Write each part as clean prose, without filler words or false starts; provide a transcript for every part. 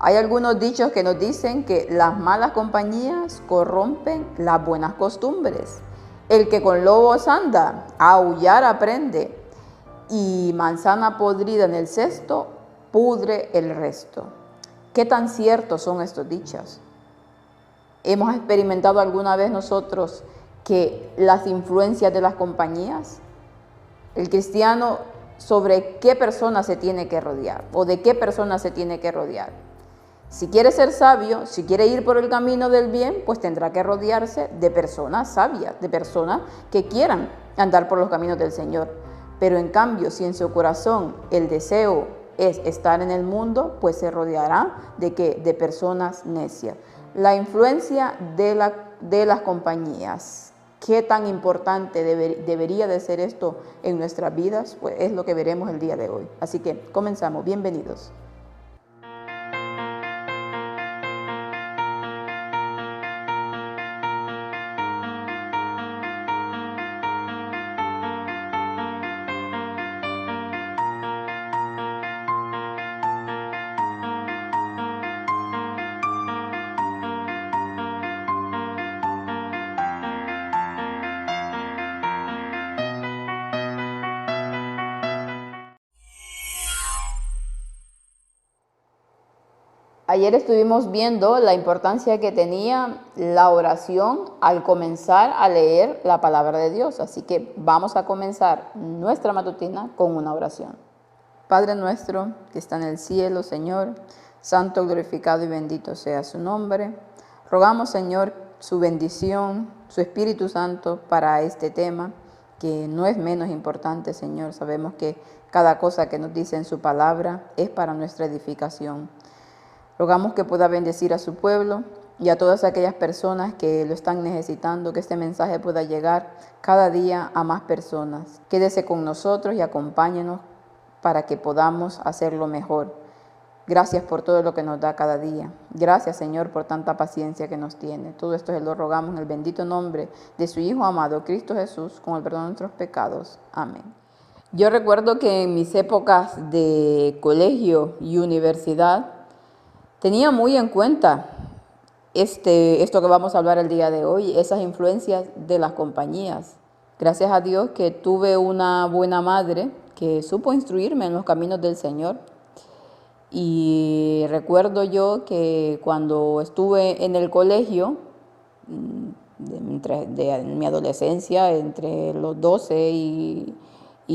Hay algunos dichos que nos dicen que las malas compañías corrompen las buenas costumbres. El que con lobos anda, a aullar aprende, y manzana podrida en el cesto, pudre el resto. ¿Qué tan ciertos son estos dichos? ¿Hemos experimentado alguna vez nosotros que las influencias de las compañías, el cristiano, sobre qué persona se tiene que rodear o de qué persona se tiene que rodear? Si quiere ser sabio, si quiere ir por el camino del bien, pues tendrá que rodearse de personas sabias, de personas que quieran andar por los caminos del Señor. Pero en cambio, si en su corazón el deseo es estar en el mundo, pues se rodeará ¿de qué? De personas necias. La influencia de las compañías. ¿Qué tan importante debería de ser esto en nuestras vidas? Pues es lo que veremos el día de hoy. Así que comenzamos. Bienvenidos. Ayer estuvimos viendo la importancia que tenía la oración al comenzar a leer la palabra de Dios. Así que vamos a comenzar nuestra matutina con una oración. Padre nuestro que está en el cielo, Señor, santo, glorificado y bendito sea su nombre. Rogamos, Señor, su bendición, su Espíritu Santo para este tema, que no es menos importante, Señor. Sabemos que cada cosa que nos dice en su palabra es para nuestra edificación. Rogamos que pueda bendecir a su pueblo y a todas aquellas personas que lo están necesitando, que este mensaje pueda llegar cada día a más personas. Quédese con nosotros y acompáñenos para que podamos hacerlo mejor. Gracias por todo lo que nos da cada día. Gracias, Señor, por tanta paciencia que nos tiene. Todo esto se lo rogamos en el bendito nombre de su Hijo amado, Cristo Jesús, con el perdón de nuestros pecados. Amén. Yo recuerdo que en mis épocas de colegio y universidad, tenía muy en cuenta esto que vamos a hablar el día de hoy, esas influencias de las compañías. Gracias a Dios que tuve una buena madre que supo instruirme en los caminos del Señor. Y recuerdo yo que cuando estuve en el colegio, en mi adolescencia, entre los 12 y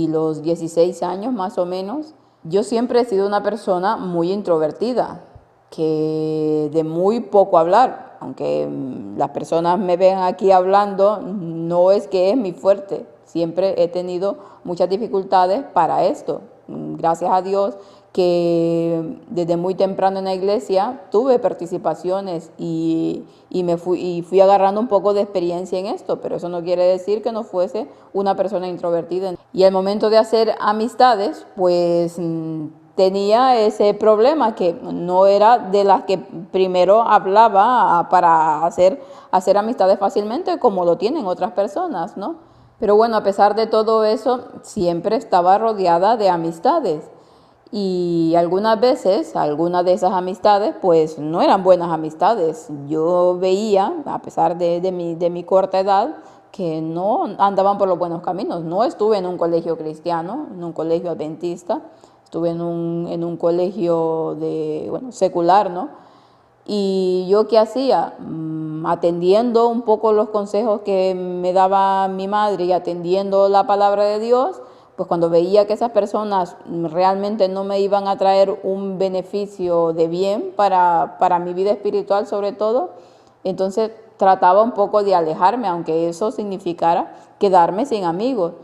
los 16 años más o menos, yo siempre he sido una persona muy introvertida, que de muy poco hablar, aunque las personas me ven aquí hablando, no es que es mi fuerte. Siempre he tenido muchas dificultades para esto. Gracias a Dios que desde muy temprano en la iglesia tuve participaciones y fui agarrando un poco de experiencia en esto, pero eso no quiere decir que no fuese una persona introvertida. Y al momento de hacer amistades, pues tenía ese problema que no era de las que primero hablaba para hacer amistades fácilmente como lo tienen otras personas, ¿no? Pero bueno, a pesar de todo eso, siempre estaba rodeada de amistades. Y algunas veces, algunas de esas amistades, pues no eran buenas amistades. Yo veía, a pesar de mi corta edad, que no andaban por los buenos caminos. No estuve en un colegio cristiano, en un colegio adventista. Estuve en un colegio secular, ¿no? Y yo, ¿qué hacía? Atendiendo un poco los consejos que me daba mi madre y atendiendo la palabra de Dios, pues cuando veía que esas personas realmente no me iban a traer un beneficio de bien para mi vida espiritual sobre todo, entonces trataba un poco de alejarme, aunque eso significara quedarme sin amigos.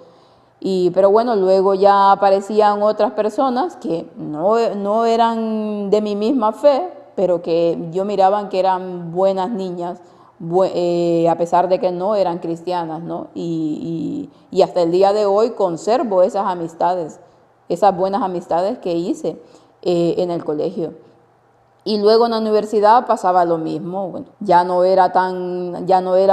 Pero bueno, luego ya aparecían otras personas que no eran de mi misma fe, pero que yo miraban que eran buenas niñas, a pesar de que no eran cristianas, ¿no? Y hasta el día de hoy conservo esas amistades, esas buenas amistades que hice en el colegio. Y luego en la universidad pasaba lo mismo. Bueno, ya no era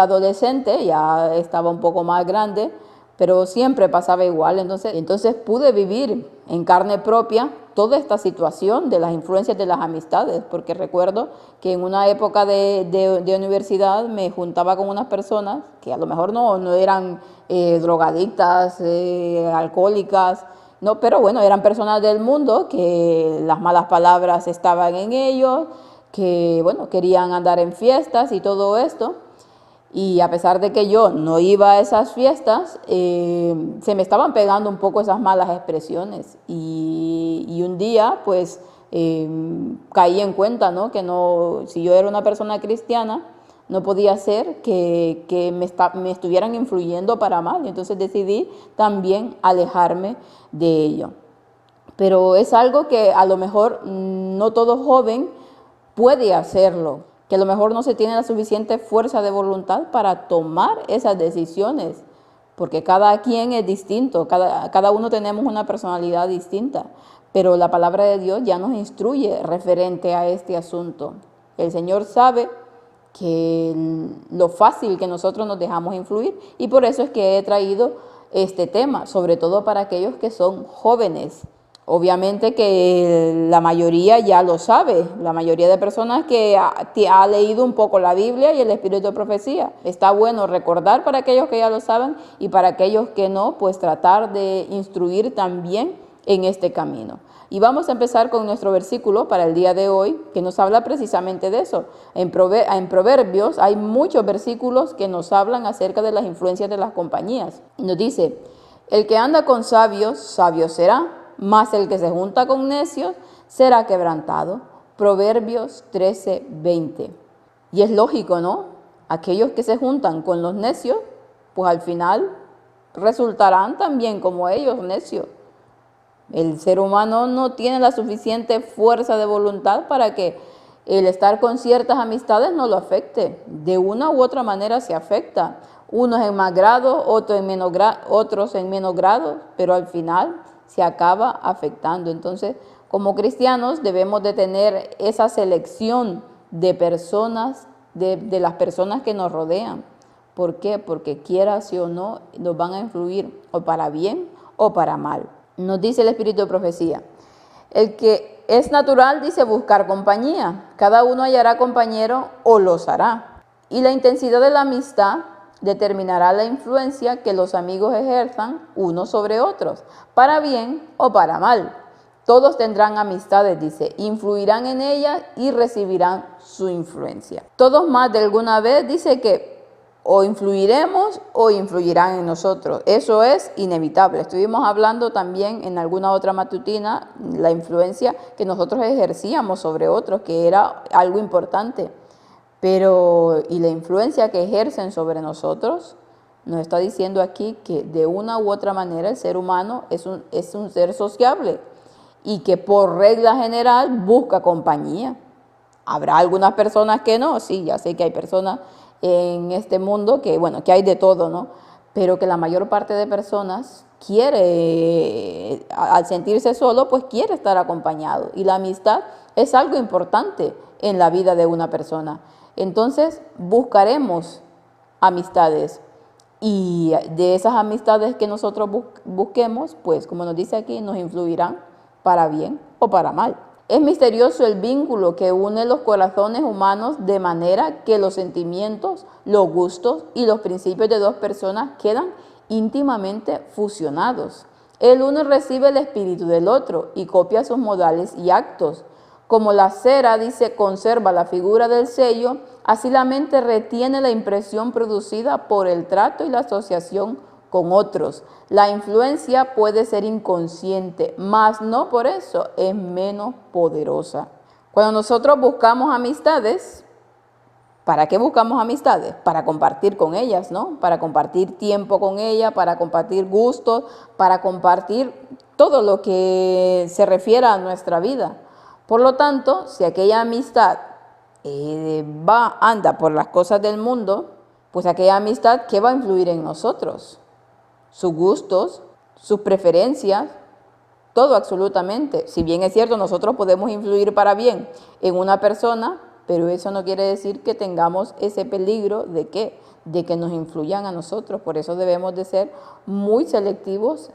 adolescente, ya estaba un poco más grande, pero siempre pasaba igual. Entonces pude vivir en carne propia toda esta situación de las influencias de las amistades, porque recuerdo que en una época de universidad me juntaba con unas personas que a lo mejor no eran drogadictas, alcohólicas, no, pero bueno, eran personas del mundo que las malas palabras estaban en ellos, que bueno, querían andar en fiestas y todo esto. Y a pesar de que yo no iba a esas fiestas, se me estaban pegando un poco esas malas expresiones. Y un día, pues, caí en cuenta, ¿no? Que no, si yo era una persona cristiana, no podía ser que me estuvieran influyendo para mal. Entonces decidí también alejarme de ello. Pero es algo que a lo mejor no todo joven puede hacerlo, que a lo mejor no se tiene la suficiente fuerza de voluntad para tomar esas decisiones, porque cada quien es distinto, cada uno tenemos una personalidad distinta, pero la palabra de Dios ya nos instruye referente a este asunto. El Señor sabe que lo fácil que nosotros nos dejamos influir, y por eso es que he traído este tema, sobre todo para aquellos que son jóvenes. Obviamente que la mayoría ya lo sabe, la mayoría de personas que ha leído un poco la Biblia y el espíritu de profecía. Está bueno recordar para aquellos que ya lo saben, y para aquellos que no, pues tratar de instruir también en este camino. Y vamos a empezar con nuestro versículo para el día de hoy, que nos habla precisamente de eso. En Proverbios hay muchos versículos que nos hablan acerca de las influencias de las compañías. Nos dice: el que anda con sabios, sabio será, mas el que se junta con necios será quebrantado. Proverbios 13:20. Y es lógico, ¿no? Aquellos que se juntan con los necios, pues al final resultarán también como ellos, necios. El ser humano no tiene la suficiente fuerza de voluntad para que el estar con ciertas amistades no lo afecte. De una u otra manera se afecta. Unos en más grado, otros en menos grado, pero al final se acaba afectando. Entonces, como cristianos debemos de tener esa selección de personas, de las personas que nos rodean. ¿Por qué? Porque quiera sí o no, nos van a influir o para bien o para mal. Nos dice el espíritu de profecía: el que es natural, dice, buscar compañía. Cada uno hallará compañero o los hará. Y la intensidad de la amistad determinará la influencia que los amigos ejerzan unos sobre otros, para bien o para mal. Todos tendrán amistades, dice, influirán en ellas y recibirán su influencia. Todos más de alguna vez, dice, que o influiremos o influirán en nosotros. Eso es inevitable. Estuvimos hablando también en alguna otra matutina la influencia que nosotros ejercíamos sobre otros, que era algo importante. Pero, ¿y la influencia que ejercen sobre nosotros? Nos está diciendo aquí que de una u otra manera el ser humano es un ser sociable, y que por regla general busca compañía. Habrá algunas personas que no, sí, ya sé que hay personas en este mundo que, bueno, que hay de todo, ¿no? Pero que la mayor parte de personas quiere, al sentirse solo, pues quiere estar acompañado. Y la amistad es algo importante en la vida de una persona. Entonces buscaremos amistades, y de esas amistades que nosotros busquemos, pues como nos dice aquí, nos influirán para bien o para mal. Es misterioso el vínculo que une los corazones humanos, de manera que los sentimientos, los gustos y los principios de dos personas quedan íntimamente fusionados. El uno recibe el espíritu del otro y copia sus modales y actos. Como la cera, dice, conserva la figura del sello, así la mente retiene la impresión producida por el trato y la asociación con otros. La influencia puede ser inconsciente, mas no por eso es menos poderosa. Cuando nosotros buscamos amistades, ¿para qué buscamos amistades? Para compartir con ellas, ¿no? Para compartir tiempo con ellas, para compartir gustos, para compartir todo lo que se refiere a nuestra vida. Por lo tanto, si aquella amistad anda por las cosas del mundo, pues aquella amistad, ¿qué va a influir en nosotros? Sus gustos, sus preferencias, todo absolutamente. Si bien es cierto, nosotros podemos influir para bien en una persona, pero eso no quiere decir que tengamos ese peligro de ¿qué? De que nos influyan a nosotros. Por eso debemos de ser muy selectivos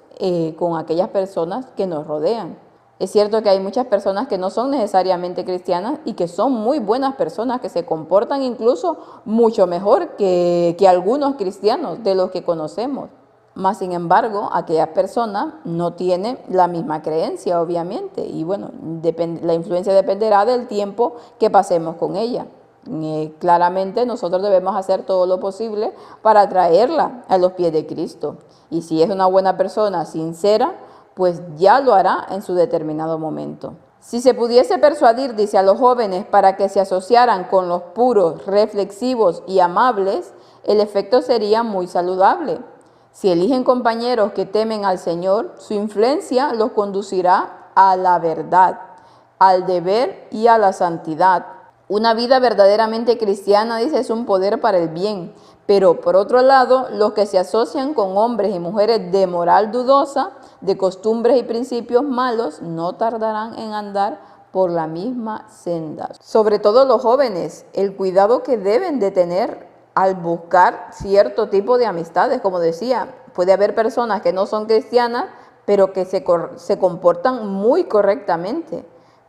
con aquellas personas que nos rodean. Es cierto que hay muchas personas que no son necesariamente cristianas y que son muy buenas personas, que se comportan incluso mucho mejor que algunos cristianos de los que conocemos. Mas, sin embargo, aquellas personas no tienen la misma creencia, obviamente, y bueno, la influencia dependerá del tiempo que pasemos con ella. Claramente nosotros debemos hacer todo lo posible para traerla a los pies de Cristo. Y si es una buena persona, sincera, pues ya lo hará en su determinado momento. Si se pudiese persuadir, dice, a los jóvenes para que se asociaran con los puros, reflexivos y amables, el efecto sería muy saludable. Si eligen compañeros que temen al Señor, su influencia los conducirá a la verdad, al deber y a la santidad. Una vida verdaderamente cristiana, dice, es un poder para el bien. Pero por otro lado, los que se asocian con hombres y mujeres de moral dudosa, de costumbres y principios malos, no tardarán en andar por la misma senda. Sobre todo los jóvenes, el cuidado que deben de tener al buscar cierto tipo de amistades. Como decía, puede haber personas que no son cristianas, pero que se comportan muy correctamente.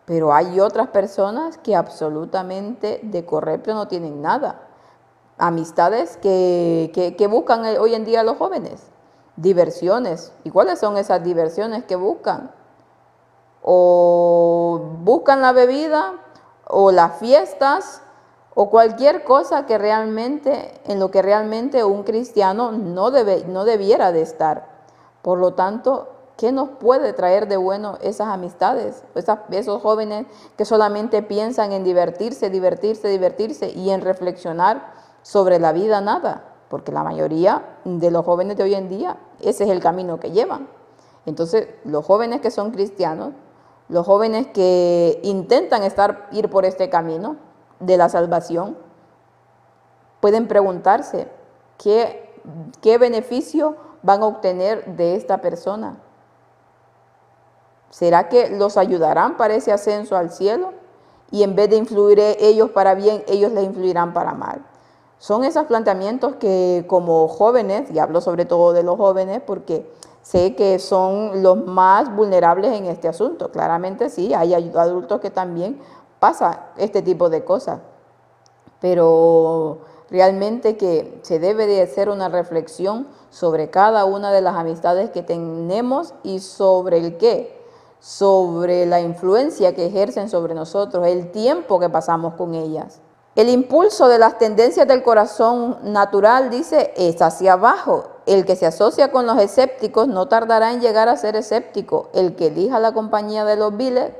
Pero hay otras personas que absolutamente de correcto no tienen nada. Amistades que buscan hoy en día los jóvenes. Diversiones. ¿Y cuáles son esas diversiones que buscan? O buscan la bebida, o las fiestas, o cualquier cosa que realmente, en lo que realmente un cristiano no debiera de estar. Por lo tanto, ¿qué nos puede traer de bueno esas amistades? Esos jóvenes que solamente piensan en divertirse y en reflexionar sobre la vida, nada. Porque la mayoría de los jóvenes de hoy en día, ese es el camino que llevan. Entonces, los jóvenes que son cristianos, los jóvenes que intentan ir por este camino de la salvación, pueden preguntarse qué beneficio van a obtener de esta persona. ¿Será que los ayudarán para ese ascenso al cielo? Y en vez de influir ellos para bien, ellos les influirán para mal. Son esos planteamientos que como jóvenes, y hablo sobre todo de los jóvenes porque sé que son los más vulnerables en este asunto. Claramente sí, hay adultos que también pasa este tipo de cosas, pero realmente que se debe de hacer una reflexión sobre cada una de las amistades que tenemos y sobre el qué, sobre la influencia que ejercen sobre nosotros, el tiempo que pasamos con ellas. El impulso de las tendencias del corazón natural, dice, es hacia abajo. El que se asocia con los escépticos no tardará en llegar a ser escéptico. El que elija la compañía de los viles,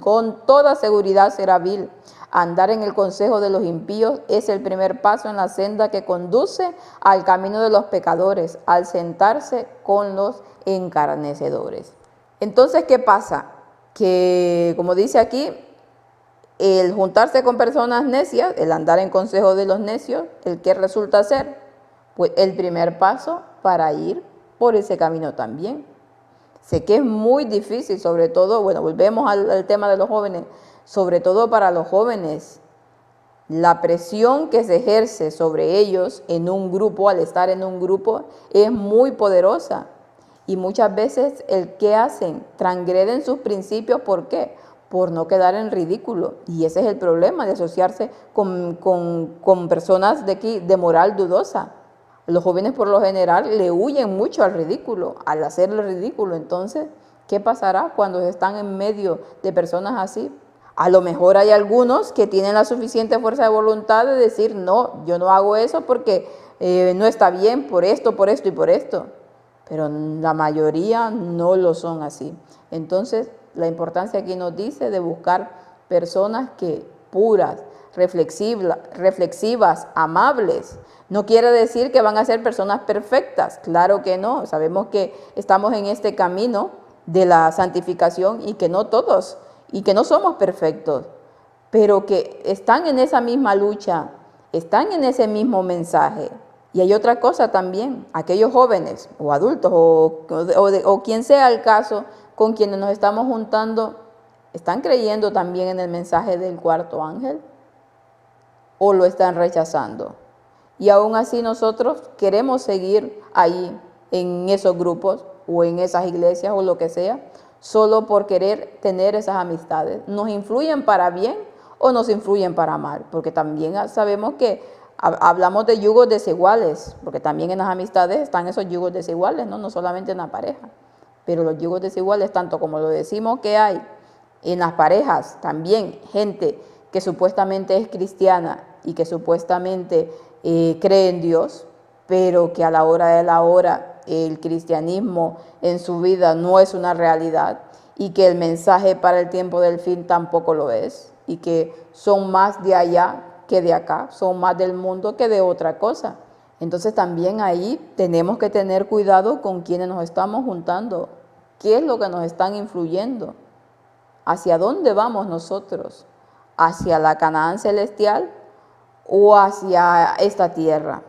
con toda seguridad será vil. Andar en el consejo de los impíos es el primer paso en la senda que conduce al camino de los pecadores, al sentarse con los encarnecedores. Entonces, ¿qué pasa? Que, como dice aquí, el juntarse con personas necias, el andar en consejo de los necios, ¿el qué resulta ser? Pues el primer paso para ir por ese camino también. Sé que es muy difícil, sobre todo, bueno, volvemos al tema de los jóvenes, sobre todo para los jóvenes, la presión que se ejerce sobre ellos en un grupo, al estar en un grupo, es muy poderosa. Y muchas veces el que hacen, transgreden sus principios, ¿por qué? Por no quedar en ridículo. Y ese es el problema de asociarse con personas de moral dudosa. Los jóvenes por lo general le huyen mucho al ridículo, al hacer el ridículo. Entonces, ¿qué pasará cuando están en medio de personas así? A lo mejor hay algunos que tienen la suficiente fuerza de voluntad de decir, no, yo no hago eso porque no está bien por esto y por esto. Pero la mayoría no lo son así. Entonces, la importancia aquí nos dice de buscar personas que puras, reflexivas, amables. No quiere decir que van a ser personas perfectas, claro que no. Sabemos que estamos en este camino de la santificación y que no todos, y que no somos perfectos, pero que están en esa misma lucha, están en ese mismo mensaje. Y hay otra cosa también, aquellos jóvenes o adultos o quien sea el caso con quienes nos estamos juntando, ¿están creyendo también en el mensaje del cuarto ángel? o lo están rechazando. Y aún así nosotros queremos seguir ahí en esos grupos o en esas iglesias o lo que sea, solo por querer tener esas amistades. ¿Nos influyen para bien o nos influyen para mal? Porque también sabemos que hablamos de yugos desiguales, porque también en las amistades están esos yugos desiguales, no solamente en la pareja. Pero los yugos desiguales, tanto como lo decimos que hay en las parejas, también gente que supuestamente es cristiana y que supuestamente cree en Dios, pero que a la hora de la hora el cristianismo en su vida no es una realidad y que el mensaje para el tiempo del fin tampoco lo es y que son más de allá que de acá, son más del mundo que de otra cosa. Entonces también ahí tenemos que tener cuidado con quienes nos estamos juntando, qué es lo que nos están influyendo, hacia dónde vamos nosotros, hacia la Canaán celestial o hacia esta tierra.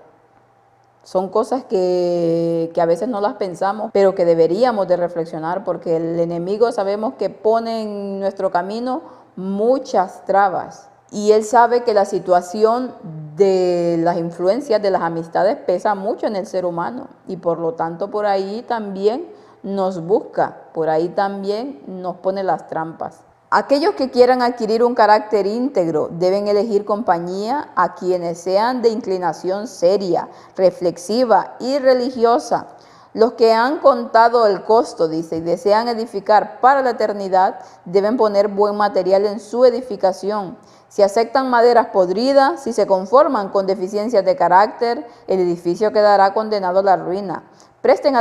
Son cosas que a veces no las pensamos, pero que deberíamos de reflexionar, porque el enemigo sabemos que pone en nuestro camino muchas trabas. Y él sabe que la situación de las influencias de las amistades pesa mucho en el ser humano. Y por lo tanto por ahí también nos busca, por ahí también nos pone las trampas. Aquellos que quieran adquirir un carácter íntegro deben elegir compañía a quienes sean de inclinación seria, reflexiva y religiosa. Los que han contado el costo, dice, y desean edificar para la eternidad, deben poner buen material en su edificación. Si aceptan maderas podridas, si se conforman con deficiencias de carácter, el edificio quedará condenado a la ruina. Presten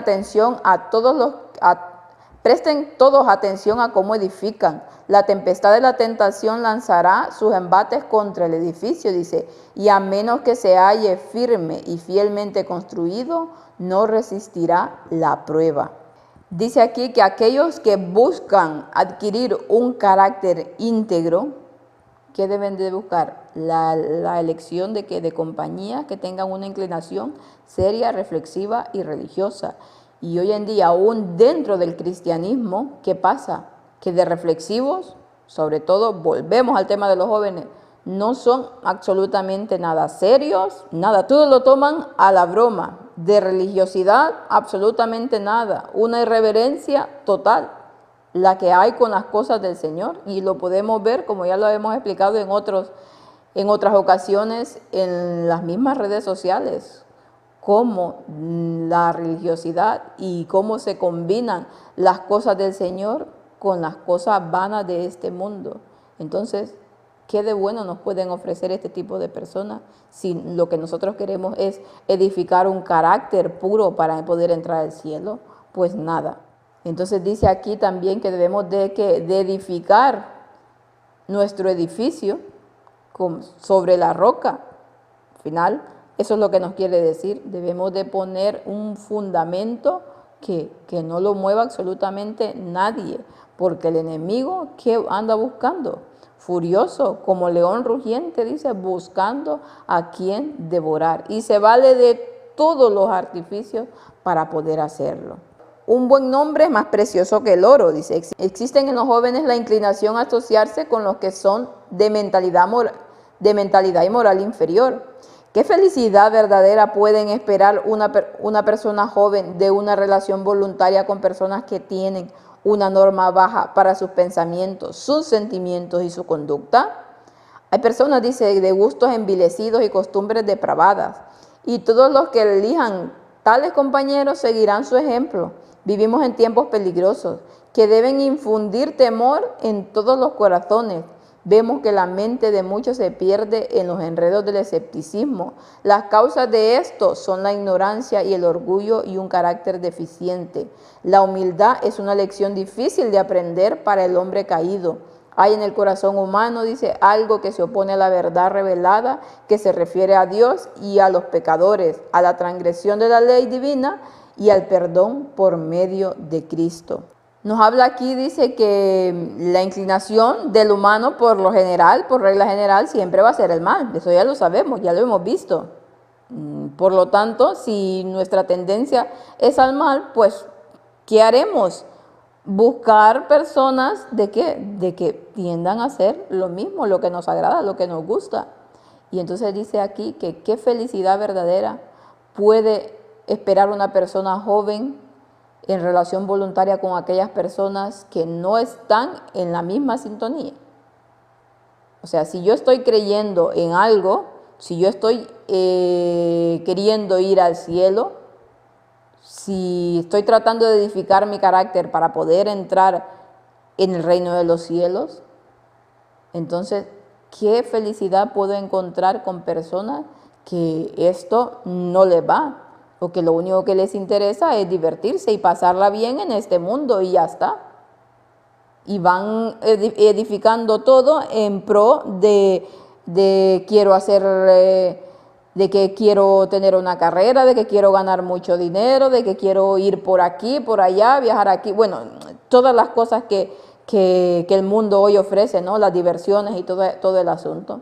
todos atención a cómo edifican. La tempestad de la tentación lanzará sus embates contra el edificio, dice, y a menos que se halle firme y fielmente construido, no resistirá la prueba. Dice aquí que aquellos que buscan adquirir un carácter íntegro, ¿qué deben de buscar? La elección de compañía que tengan una inclinación seria, reflexiva y religiosa. Y hoy en día, aún dentro del cristianismo, ¿qué pasa? Que de reflexivos, sobre todo, volvemos al tema de los jóvenes, no son absolutamente nada serios, nada, todo lo toman a la broma. De religiosidad, absolutamente nada, una irreverencia total, la que hay con las cosas del Señor, y lo podemos ver, como ya lo hemos explicado en otras ocasiones, en las mismas redes sociales, cómo la religiosidad y cómo se combinan las cosas del Señor con las cosas vanas de este mundo. Entonces, ¿qué de bueno nos pueden ofrecer este tipo de personas si lo que nosotros queremos es edificar un carácter puro para poder entrar al cielo? Pues nada. Entonces dice aquí también que debemos de edificar nuestro edificio sobre la roca. Al final, eso es lo que nos quiere decir. Debemos de poner un fundamento que no lo mueva absolutamente nadie, porque el enemigo, ¿qué anda buscando? Furioso, como león rugiente, dice, buscando a quien devorar. Y se vale de todos los artificios para poder hacerlo. Un buen nombre es más precioso que el oro, dice. Existen en los jóvenes la inclinación a asociarse con los que son de mentalidad y moral inferior. ¿Qué felicidad verdadera pueden esperar una persona joven de una relación voluntaria con personas que tienen una norma baja para sus pensamientos, sus sentimientos y su conducta? Hay personas, dice, de gustos envilecidos y costumbres depravadas, y todos los que elijan tales compañeros seguirán su ejemplo. Vivimos en tiempos peligrosos que deben infundir temor en todos los corazones. Vemos que la mente de muchos se pierde en los enredos del escepticismo. Las causas de esto son la ignorancia y el orgullo y un carácter deficiente. La humildad es una lección difícil de aprender para el hombre caído. Hay en el corazón humano, dice, algo que se opone a la verdad revelada, que se refiere a Dios y a los pecadores, a la transgresión de la ley divina y al perdón por medio de Cristo. Nos habla aquí, dice, que la inclinación del humano por lo general, por regla general, siempre va a ser el mal. Eso ya lo sabemos, ya lo hemos visto. Por lo tanto, si nuestra tendencia es al mal, pues, ¿qué haremos? Buscar personas de que tiendan a hacer lo mismo, lo que nos agrada, lo que nos gusta. Y entonces dice aquí que qué felicidad verdadera puede esperar una persona joven en relación voluntaria con aquellas personas que no están en la misma sintonía. O sea, si yo estoy creyendo en algo, si yo estoy queriendo ir al cielo, si estoy tratando de edificar mi carácter para poder entrar en el reino de los cielos, entonces, ¿qué felicidad puedo encontrar con personas que esto no les va? O que lo único que les interesa es divertirse y pasarla bien en este mundo y ya está. Y van edificando todo en pro de quiero hacer, de que quiero tener una carrera, de que quiero ganar mucho dinero, de que quiero ir por aquí, por allá, viajar aquí. Bueno, todas las cosas que el mundo hoy ofrece, ¿no? Las diversiones y todo el asunto.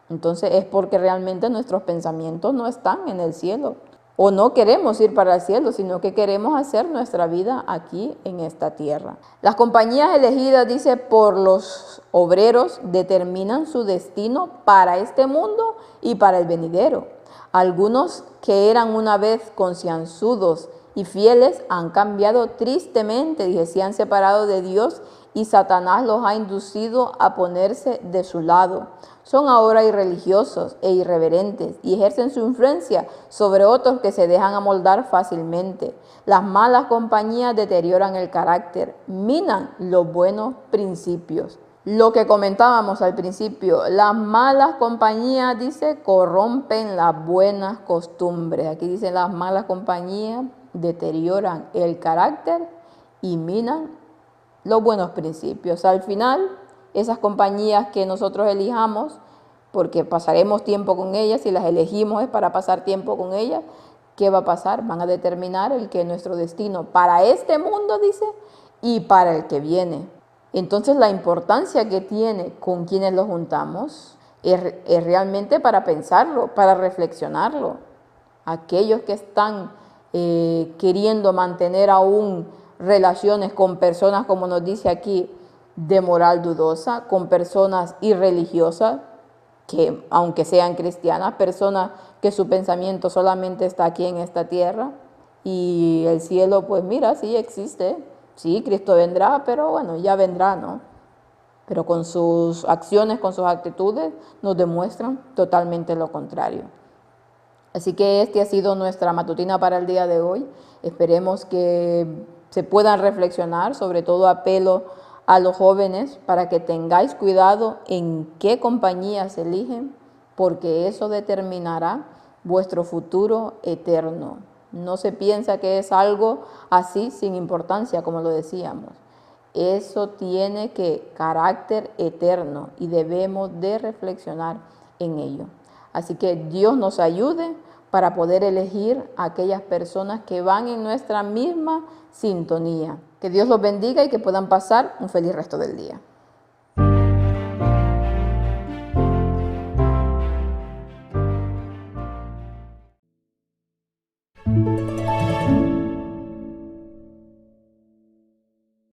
Entonces es porque realmente nuestros pensamientos no están en el cielo. O no queremos ir para el cielo, sino que queremos hacer nuestra vida aquí en esta tierra. Las compañías elegidas, dice, por los obreros determinan su destino para este mundo y para el venidero. Algunos que eran una vez concienzudos y fieles han cambiado tristemente, dice, se han separado de Dios y Satanás los ha inducido a ponerse de su lado. Son ahora irreligiosos e irreverentes y ejercen su influencia sobre otros que se dejan amoldar fácilmente. Las malas compañías deterioran el carácter, minan los buenos principios. Lo que comentábamos al principio, las malas compañías, dice, corrompen las buenas costumbres. Aquí dice, las malas compañías deterioran el carácter y minan los buenos principios. Al final, esas compañías que nosotros elijamos, porque pasaremos tiempo con ellas, si las elegimos es para pasar tiempo con ellas, ¿qué va a pasar? Van a determinar el que nuestro destino para este mundo, dice, y para el que viene. Entonces la importancia que tiene con quienes los juntamos es realmente para pensarlo, para reflexionarlo. Aquellos que están queriendo mantener aún relaciones con personas, como nos dice aquí, de moral dudosa, con personas irreligiosas, que aunque sean cristianas, personas que su pensamiento solamente está aquí en esta tierra, y el cielo, pues mira, sí existe, sí, Cristo vendrá, pero bueno, ya vendrá, ¿no? Pero con sus acciones, con sus actitudes, nos demuestran totalmente lo contrario. Así que este ha sido nuestra matutina para el día de hoy. Esperemos que se puedan reflexionar, sobre todo apelo a los jóvenes para que tengáis cuidado en qué compañías eligen, porque eso determinará vuestro futuro eterno. No se piensa que es algo así sin importancia, como lo decíamos. Eso tiene carácter eterno y debemos de reflexionar en ello. Así que Dios nos ayude para poder elegir a aquellas personas que van en nuestra misma sintonía. Que Dios los bendiga y que puedan pasar un feliz resto del día.